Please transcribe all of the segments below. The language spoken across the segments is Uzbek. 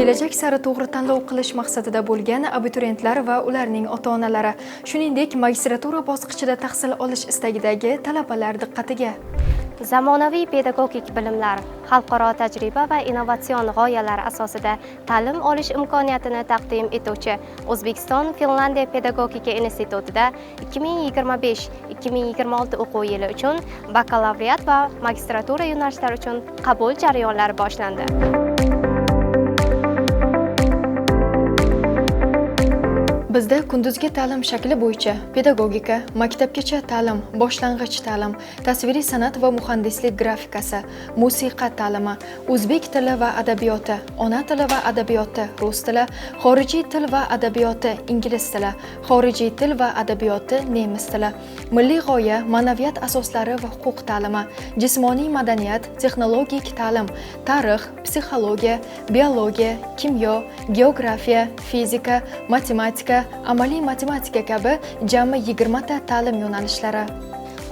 kelajak sari to'g'ri tanlov qilish maqsadida bo'lgan abituriyentlar va ularning ota-onalari, shuningdek magistratura bosqichida tahsil olish istagidagi talabalar diqqatiga. Zamonaviy pedagogik bilimlar, xalqaro tajriba va innovatsion g'oyalar asosida ta'lim olish imkoniyatini taqdim etuvchi O'zbekiston Finlandiya pedagogika institutida 2025-2026 o'quv yili uchun bakalavriat va magistratura yo'nalishlari uchun qabul jarayonlari boshlandi. Bizda kunduzgi ta'lim shakli bo'yicha pedagogika, maktabgacha ta'lim, boshlang'ich ta'lim, tasviriy san'at va muhandislik grafikasi, musiqa ta'limi, o'zbek tili va adabiyoti, ona tili va adabiyoti, rus tili, xorijiy til va adabiyoti, ingliz tili, xorijiy til va adabiyoti, nemis tili, milliy g'oya, ma'naviyat asoslari va huquq ta'limi, jismoniy madaniyat, texnologik ta'lim, tarix, psixologiya, biologiya, kimyo, geografiya, fizika, matematika, amaliy matematika kabi jami 20 ta ta'lim yo'nalishlari.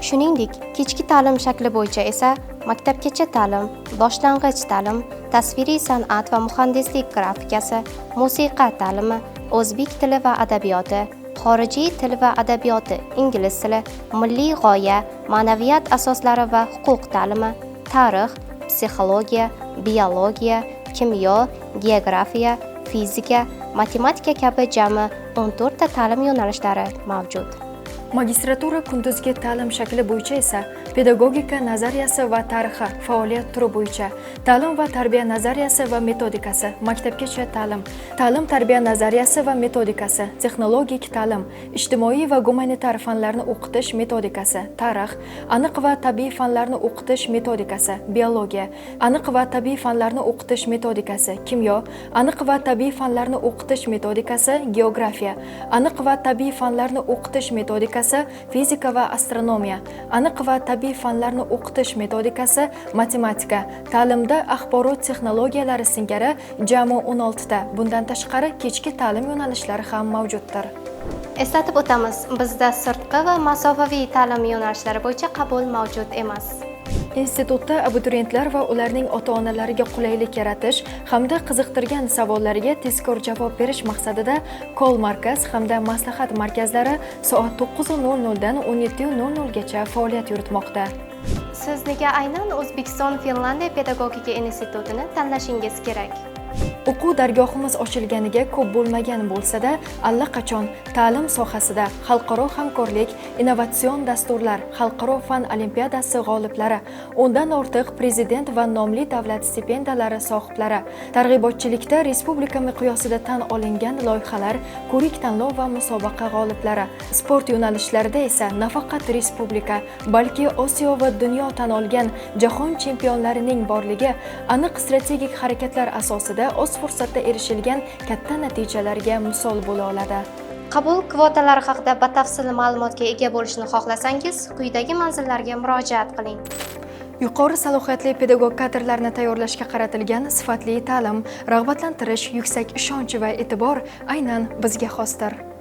Shuningdek, kechki ta'lim shakli bo'yicha esa maktabgacha ta'lim, boshlang'ich ta'lim, tasviriy san'at va muhandislik grafikasi, musiqa ta'limi, o'zbek tili va adabiyoti, xorijiy til va adabiyoti, ingliz tili, milliy g'oya, ma'naviyat asoslari va huquq ta'limi, tarix, psixologiya, biologiya, kimyo, geografiya, fizika, matematika kabi jami 14 ta ta'lim yo'nalishlari mavjud. Magistratura kunduzgi ta'lim shakli bo'yicha esa pedagogika nazariyasi va tarixi faoliyat turi bo'yicha, ta'lim va tarbiya nazariyasi va metodikasi, maktabgacha ta'lim, ta'lim tarbiya nazariyasi va metodikasi, texnologik ta'lim, ijtimoiy va gumanitar fanlarni o'qitish metodikasi, tarix, aniq va tabiiy fanlarni o'qitish metodikasi, biologiya, aniq va tabiiy fanlarni o'qitish metodikasi, kimyo, aniq va tabiiy fanlarni o'qitish metodikasi, geografiya, aniq va tabiiy fanlarni o'qitish metodikasi, fizika va astronomiya, aniq va tabiiy fanlarni o'qitish metodikasi, matematika, ta'limda axborot texnologiyalari singari jami 16 ta. Bundan tashqari kechki ta'lim yo'nalishlari ham mavjuddir. Eslatib o'tamiz, bizda sirtqi va masofaviy ta'lim yo'nalishlari bo'yicha qabul mavjud emas. Institutda abituriyentlar va ularning ota-onalariga qulaylik yaratish hamda qiziqtirgan savollariga tezkor javob berish maqsadida kol markaz hamda maslahat markazlari soat 9:00 dan 17:00 gacha faoliyat yuritmoqda. Siz nega aynan O'zbekiston Finlandiya pedagogika institutini tanlashingiz kerak? O'quv dargohimiz ochilganiga ko'p bo'lmagan bo'lsa-da, allaqachon ta'lim sohasida xalqaro hamkorlik, innovatsion dasturlar, xalqaro fan olimpiadasi g'oliblari, undan ortiq prezident va nomli davlat stipendiyalari sohiblari, targ'ibotchilikda respublika miqyosida tan olingan loyihalar, ko'rik-tanlov va musobaqa g'oliblari, sport yo'nalishlarida esa nafaqat respublika, balki Osiyo va dunyo tan olgan jahon chempionlarining borligi aniq strategik harakatlar asosida o'z fursatda erishilgan katta natijalarga misol bo'la oladi. Qabul kvotalari haqida batafsil ma'lumotga ega bo'lishni xohlasangiz, quyidagi manzillarga murojaat qiling. Yuqori salohiyatli pedagog kadrlarni tayyorlashga qaratilgan sifatli ta'lim, rag'batlantirish, yuksak ishonch va e'tibor aynan bizga xosdir.